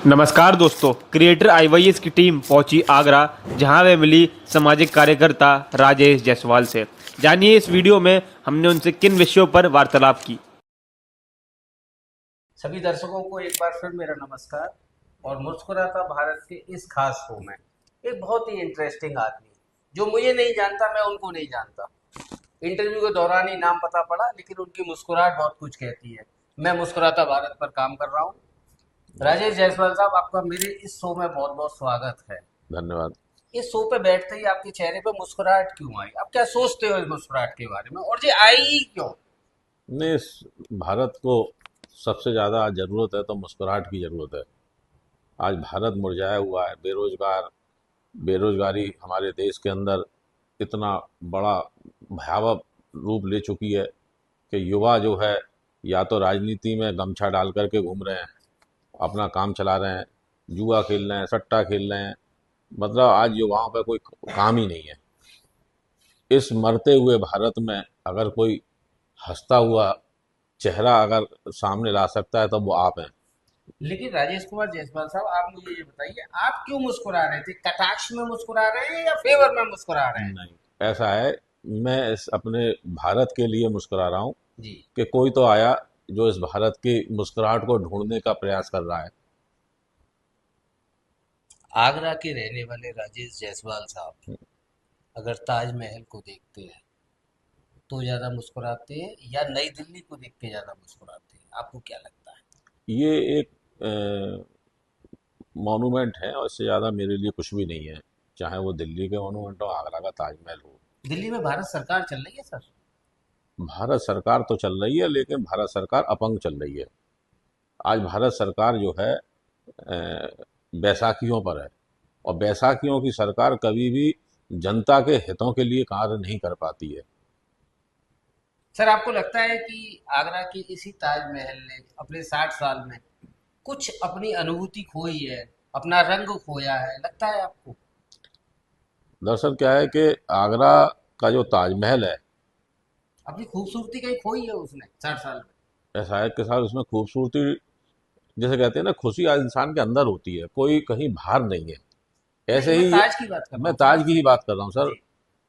नमस्कार दोस्तों, क्रिएटर आईवाईएस की टीम पहुंची आगरा, जहां वे मिली सामाजिक कार्यकर्ता राजेश जायसवाल से। जानिए इस वीडियो में हमने उनसे किन विषयों पर वार्तालाप की। सभी दर्शकों को एक बार फिर मेरा नमस्कार। और मुस्कुराता भारत के इस खास शो में एक बहुत ही इंटरेस्टिंग आदमी जो मुझे नहीं जानता, मैं उनको नहीं जानता, इंटरव्यू के दौरान ही नाम पता पड़ा, लेकिन उनकी मुस्कुराहट बहुत कुछ कहती है। मैं मुस्कुराता भारत पर काम कर रहा हूँ। राजेश जायसवाल साहब, आपका मेरे इस शो में बहुत बहुत स्वागत है। धन्यवाद। इस शो पे बैठते ही आपके चेहरे पे मुस्कुराहट क्यों आई? आप क्या सोचते हो इस मुस्कुराहट के बारे में, और ये आई ही क्यों? ने भारत को सबसे ज़्यादा आज ज़रूरत है तो मुस्कुराहट की ज़रूरत है। आज भारत मुरझाया हुआ है, बेरोजगारी हमारे देश के अंदर इतना बड़ा भयावह रूप ले चुकी है कि युवा जो है या तो राजनीति में गमछा डाल करके घूम रहे हैं, अपना काम चला रहे हैं, जुआ खेल रहे हैं, सट्टा खेल रहे हैं। मतलब आज युवाओं पे कोई काम ही नहीं है। इस मरते हुए भारत में अगर कोई हंसता हुआ चेहरा अगर सामने ला सकता है तो वो आप हैं। लेकिन राजेश कुमार जायसवाल साहब, आप मुझे ये बताइए, आप क्यों मुस्कुरा रहे थे? कटाक्ष में मुस्कुरा रहे हैं या फेवर में मुस्कुरा रहे हैं? नहीं, ऐसा है, मैं इस अपने भारत के लिए मुस्कुरा रहा हूँ जी। कि कोई तो आया जो इस भारत की मुस्कुराहट को ढूंढने का प्रयास कर रहा है। आगरा के रहने वाले राजेश जायसवाल साहब अगर ताजमहल को देखते हैं तो ज्यादा मुस्कुराते हैं या नई दिल्ली को देख के ज्यादा मुस्कुराते हैं? आपको क्या लगता है? ये एक मॉन्यूमेंट है और इससे ज़्यादा मेरे लिए कुछ भी नहीं है, चाहे वो दिल्ली के मॉन्यूमेंट हो, आगरा का ताजमहल हो। दिल्ली में भारत सरकार चल रही है सर। भारत सरकार तो चल रही है लेकिन भारत सरकार अपंग चल रही है। आज भारत सरकार जो है बैसाखियों पर है, और बैसाखियों की सरकार कभी भी जनता के हितों के लिए कार्य नहीं कर पाती है। सर, आपको लगता है कि आगरा के इसी ताजमहल ने अपने 60 साल में कुछ अपनी अनुभूति खोई है, अपना रंग खोया है? लगता है आपको? दरअसल क्या है कि आगरा का जो ताजमहल है, अपनी खूबसूरती कहीं खोई है उसने 60 साल में? ऐसा है कि साथ उसमें खूबसूरती, जैसे कहते हैं ना, खुशी आज इंसान के अंदर होती है, कोई कहीं बाहर नहीं है। नहीं, ऐसे मैं ही ताज की बात कर रहा मैं हूँ ताज की सर। ही बात कर रहा हूँ सर। जी।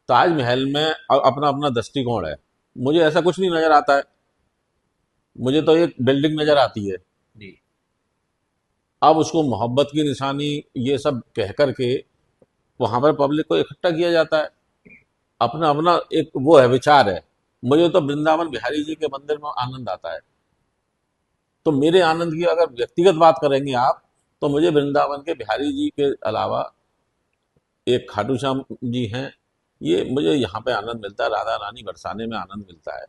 ताजमहल में अपना अपना दृष्टिकोण है। मुझे ऐसा कुछ नहीं नजर आता है, मुझे तो एक बिल्डिंग नजर आती है। जी। अब उसको मोहब्बत की निशानी ये सब कह करके वहां पर पब्लिक को इकट्ठा किया जाता है। अपना अपना एक वो है, विचार है। मुझे तो वृंदावन बिहारी जी के मंदिर में आनंद आता है। तो मेरे आनंद की अगर व्यक्तिगत बात करेंगे आप, तो मुझे वृंदावन के बिहारी जी के अलावा एक खाटू श्याम जी हैं, ये मुझे यहाँ पे आनंद मिलता है। राधा रानी बरसाने में आनंद मिलता है।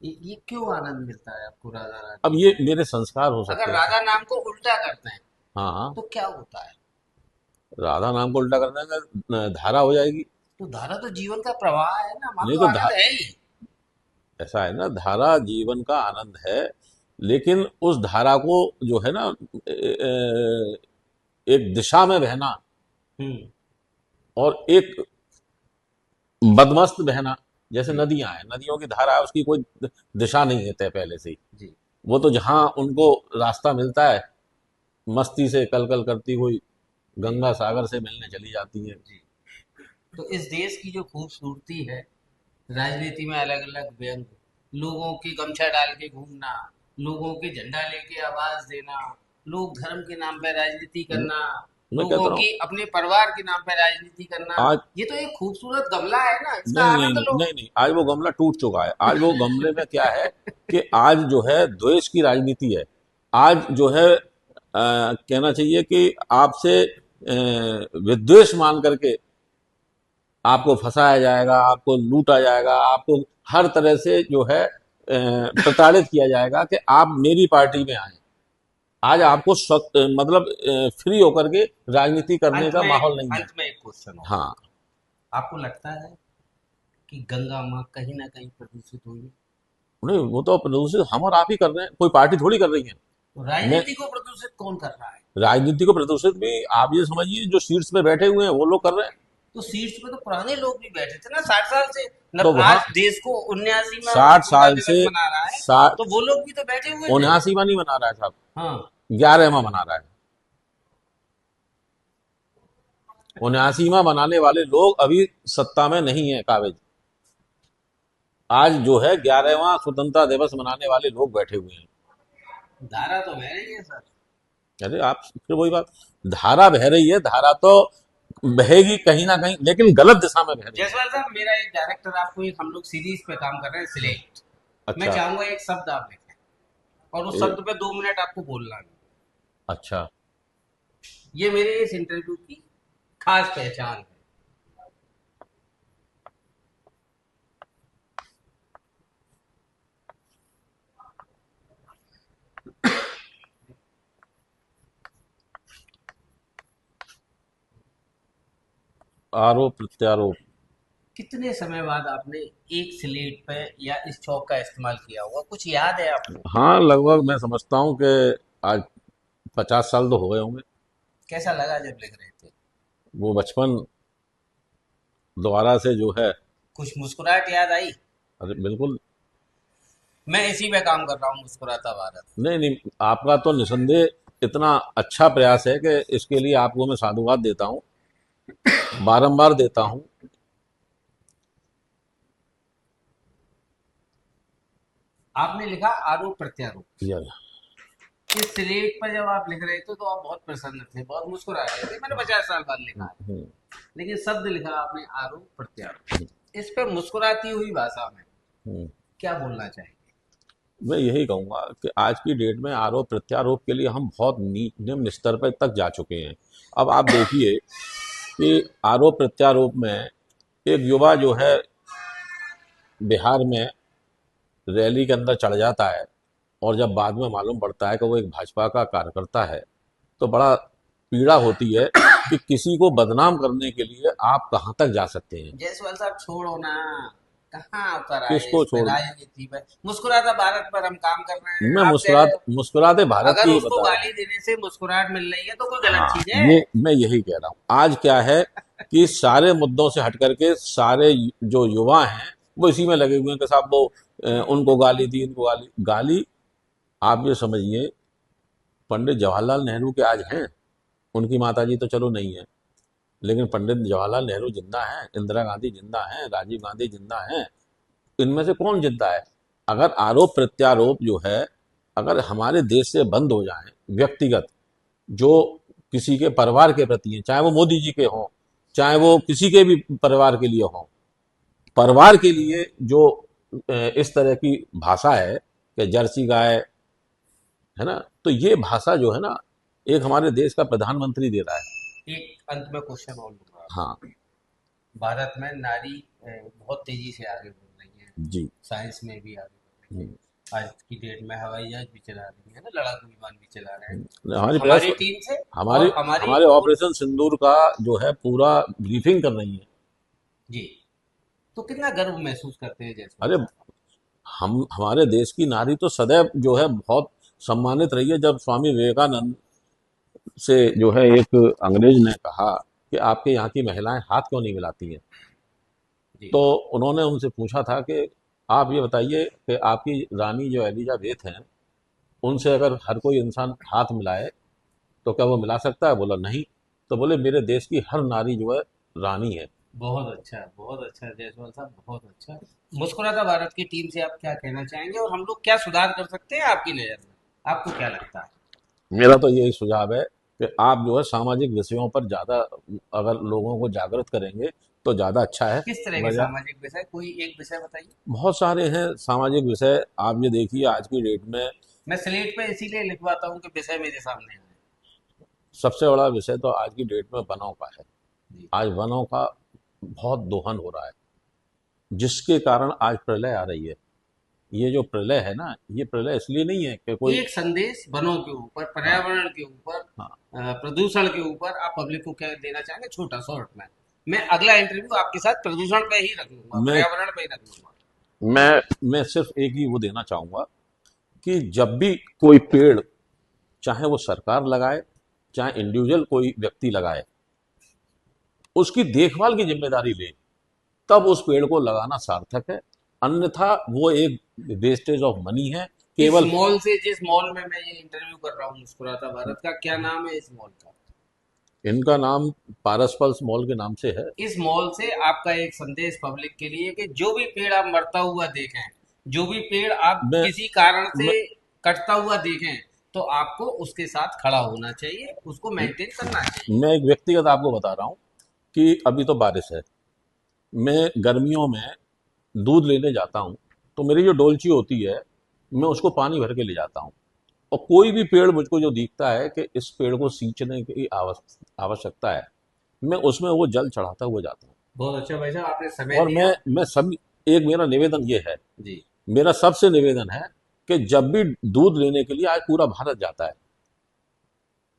ये क्यों आनंद मिलता है आपको राधा अब रानी ये में? मेरे संस्कार हो अगर सकते हैं। राधा नाम को उल्टा करते हैं हाँ हाँ, तो क्या होता है? राधा नाम को उल्टा करने का धारा हो जाएगी। तो धारा तो जीवन का प्रवाह है ना, मान नहीं लो तो आनंद है ही। ऐसा है ना, धारा जीवन का आनंद है, लेकिन उस धारा को जो है ना, एक दिशा में बहना हम्म। और एक बदमस्त बहना, जैसे नदियां हैं, नदियों की धारा है, उसकी कोई दिशा नहीं है तय पहले से ही। जी। वो तो जहां उनको रास्ता मिलता है, मस्ती से कल कल करती हुई जी। गंगा सागर से मिलने चली जाती है। जी। तो इस देश की जो खूबसूरती है, राजनीति में अलग अलग व्यंग, लोगों की गमछा डाल के घूमना, लोगों के झंडा लेके आवाज देना, लोग धर्म के नाम पे राजनीति करना, मैं लोगों कहता रहा हूँ, की अपने परिवार के नाम पे राजनीति करना, आज ये तो एक खूबसूरत गमला है ना, इसका नहीं नहीं आनंद नहीं लो। नहीं नहीं, आज वो गमला टूट चुका है। आज वो गमले में क्या है कि आज जो है द्वेष की राजनीति है। आज जो है कहना चाहिए कि आपसे विद्वेष मान करके आपको फंसाया जाएगा, आपको लूटा जाएगा, आपको हर तरह से जो है प्रताड़ित किया जाएगा कि आप मेरी पार्टी में आए। आज आपको मतलब फ्री होकर के राजनीति करने का माहौल नहीं है। अंत में एक क्वेश्चन और। हाँ, आपको लगता है कि गंगा माँ कहीं ना कहीं प्रदूषित हुई है? नहीं, वो तो प्रदूषित हम और आप ही कर रहे हैं, कोई पार्टी थोड़ी कर रही है। तो मैं राजनीति को प्रदूषित कौन कर रहा है? राजनीति को प्रदूषित भी आप ये समझिए, जो सीट्स पे बैठे हुए हैं वो लोग कर रहे हैं। तो सीट्स पे तो पुराने लोग भी बैठे थे ना 60 साल से। तो वहां आज देश को 79वां 60 साल स्वतंत्रता से दिवस मना रहा है, साठ तो वो लोग भी तो बैठे हुए थे। 79वां नहीं मना रहा है साहब, हाँ। 11वां मना रहा है। 79वां बनाने वाले लोग अभी सत्ता में नहीं है काबिज। आज जो है 11वां स्वतंत्रता दिवस मनाने वाले लोग बैठे हुए हैं। धारा तो बह रही है सर। अरे आप फिर वही बात, धारा बह रही है, धारा तो बहेगी कहीं ना कहीं, लेकिन गलत दिशा में बह रही है। जयसवाल साहब, मेरा एक डायरेक्टर, आपको एक, हम लोग सीरीज पे काम कर रहे हैं सिलेक्ट। मैं अच्छा। चाहूंगा एक शब्द आप लिखें और उस शब्द पे 2 मिनट आपको बोलना है। अच्छा। ये मेरे इस इंटरव्यू की खास पहचान है। आरोप प्रत्यारोप। कितने समय बाद आपने एक स्लेट पे या इस चौक का इस्तेमाल किया होगा, कुछ याद है आपको? हाँ, लगभग मैं समझता हूँ कि आज 50 साल तो हो गए होंगे। कैसा लगा जब लिख रहे थे? वो बचपन दोबारा से जो है। कुछ मुस्कुराहट याद आई? अरे बिल्कुल। मैं इसी पे काम कर रहा हूँ, मुस्कुराता भारत। नहीं नहीं, आपका तो निसंदेह इतना अच्छा प्रयास है कि इसके लिए आपको मैं साधुवाद देता हूँ, बारंबार देता हूँ। आपने लिखा आरोप प्रत्यारोप। यार, इस स्लेट पर जब आप लिख रहे थे तो आप बहुत प्रसन्न थे, बहुत मुस्कुरा रहे थे। मैंने 50 साल बाद लिखा है, हम्म, लेकिन शब्द लिखा आपने आरोप प्रत्यारोप। इस पर मुस्कुराती हुई भाषा में हम्म। क्या बोलना चाहेंगे? मैं यही कहूंगा कि आज की डेट में आरोप प्रत्यारोप के लिए हम बहुत निम्न स्तर पर तक जा चुके हैं। अब आप देखिए कि आरोप प्रत्यारोप में एक युवा जो है बिहार में रैली के अंदर चढ़ जाता है, और जब बाद में मालूम पड़ता है कि वो एक भाजपा का कार्यकर्ता है, तो बड़ा पीड़ा होती है कि किसी को बदनाम करने के लिए आप कहाँ तक जा सकते हैं। जयसवाल साहब, छोड़ो ना, कहाँ उतर आए किसको इस पे, छोड़। राजनीति पे। मुस्कुराता भारत पर हम काम कर रहे हैं, मैं आप कह रहे हो मुस्कुराते भारत अगर की ही उसको बता रहा हूँ। गाली देने से मुस्कुराहट मिल रही है तो कोई गलत हाँ, चीज है। ये मैं यही कह रहा हूँ। आज क्या है कि सारे मुद्दों से हट करके सारे जो युवा हैं वो इसी में लगे हुए हैं कि साहब वो उनको गाली दी, इनको गाली गाली। आप ये समझिए, पंडित जवाहरलाल नेहरू के आज हैं, उनकी माताजी तो चलो नहीं है, लेकिन पंडित जवाहरलाल नेहरू जिंदा हैं, इंदिरा गांधी जिंदा हैं, राजीव गांधी जिंदा हैं। इनमें से कौन जिंदा है? अगर आरोप प्रत्यारोप जो है, अगर हमारे देश से बंद हो जाए, व्यक्तिगत जो किसी के परिवार के प्रति हैं, चाहे वो मोदी जी के हों, चाहे वो किसी के भी परिवार के लिए हों, परिवार के लिए जो इस तरह की भाषा है कि जर्सी गाय, है ना, तो ये भाषा जो है ना, एक हमारे देश का प्रधानमंत्री दे रहा है। एक अंत में क्वेश्चन और लूंगा। हाँ। भारत में नारी बहुत तेजी से आगे बढ़ रही है, जी। साइंस में भी आगे बढ़ रही हम्म, है। आज की डेट में हवाई जहाज भी चला रही है ना, लड़ाकू विमान भी चला रहे हैं हमारी प्रेस, हमारी टीम से। हमारे और हमारी हमारे ऑपरेशन सिंदूर का जो है पूरा ब्रीफिंग कर रही है। जी, तो कितना गर्व महसूस करते हैं जयसवाल अरे, साहब? हम हमारे देश की नारी तो सदैव जो है बहुत सम्मानित रही है। जब स्वामी विवेकानंद से जो है एक अंग्रेज ने कहा कि आपके यहाँ की महिलाएं हाथ क्यों नहीं मिलाती हैं, जी। तो उन्होंने उनसे पूछा था कि आप ये बताइए कि आपकी रानी जो एलिजाबेथ हैं, उनसे अगर हर कोई इंसान हाथ मिलाए तो क्या वो मिला सकता है? बोला नहीं। तो बोले मेरे देश की हर नारी जो है रानी है। बहुत अच्छा जयसवाल साहब, बहुत अच्छा। मुस्कुराता भारत की टीम से आप क्या कहना चाहेंगे और हम लोग क्या सुधार कर सकते हैं आपकी नज़र में? आपको क्या लगता है? मेरा तो यही सुझाव है कि आप जो है सामाजिक विषयों पर ज़्यादा अगर लोगों को जागृत करेंगे तो ज़्यादा अच्छा है। किस तरह के वजह सामाजिक विषय, कोई एक विषय बताइए। बहुत सारे हैं सामाजिक विषय। आप ये देखिए आज की डेट में मैं स्लेट पे इसीलिए लिखवाता हूँ कि विषय मेरे सामने आए। सबसे बड़ा विषय तो आज की डेट में वनों का है। जी। आज वनों का बहुत दोहन हो रहा है, जिसके कारण आज प्रलय आ रही है। ये जो प्रलय है ना, ये प्रलय इसलिए नहीं है कि कोई। एक संदेश वनों के ऊपर, हाँ। पर्यावरण के ऊपर, हाँ। प्रदूषण के ऊपर आप पब्लिक को क्या देना चाहेंगे, छोटा शॉर्ट में? मैं अगला इंटरव्यू आपके साथ प्रदूषण पे ही रख लूंगा, मैं पर्यावरण पे ही रख लूंगा। मैं सिर्फ एक ही वो देना चाहूंगा कि जब भी कोई पेड़, चाहे वो सरकार लगाए चाहे इंडिविजुअल कोई व्यक्ति लगाए, उसकी देखभाल की जिम्मेदारी ले, तब उस पेड़ को लगाना सार्थक है। अन्यथा वो एक वेस्टेज ऑफ मनी है इस केवल। मॉल से, जिस मॉल में मैं ये इंटरव्यू कर रहा हूँ मुस्कुराता भारत का, क्या नाम है इस मॉल का? इनका नाम पारस पल्स मॉल के नाम से है। इस मॉल से आपका एक संदेश पब्लिक के लिए कि जो भी पेड़ आप मरता हुआ देखें, जो भी पेड़ आप मैं किसी कारण मैं से कटता हुआ देखें, तो आपको उसके साथ खड़ा होना चाहिए, उसको मेंटेन करना चाहिए। मैं एक व्यक्तिगत आपको बता रहा हूँ कि अभी तो बारिश है, मैं गर्मियों में दूध लेने जाता हूँ, तो मेरी जो डोलची होती है मैं उसको पानी भर के ले जाता हूँ। और कोई भी पेड़ मुझको जो दिखता है कि इस पेड़ को सींचने की आवश्यकता है, मैं उसमें वो जल चढ़ाता हुआ जाता हूँ। बहुत अच्छा भाई साहब, आपने समय और दिया। मैं सभी, एक मेरा निवेदन ये है, जी। मेरा सबसे निवेदन है कि जब भी दूध लेने के लिए आज पूरा भारत जाता है,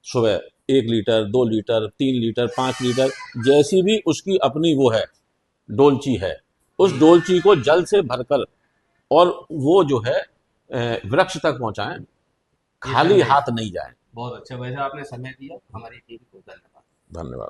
सुबह 1 लीटर 2 लीटर 3 लीटर 5 लीटर, जैसी भी उसकी अपनी वो है डोलची है, उस जी। डोलची को जल से भरकर और वो जो है वृक्ष तक पहुंचाएं, ये खाली संदेश। हाथ नहीं जाएं। बहुत अच्छा भाई साहब, आपने समय दिया। हमारी टीम को धन्यवाद। धन्यवाद।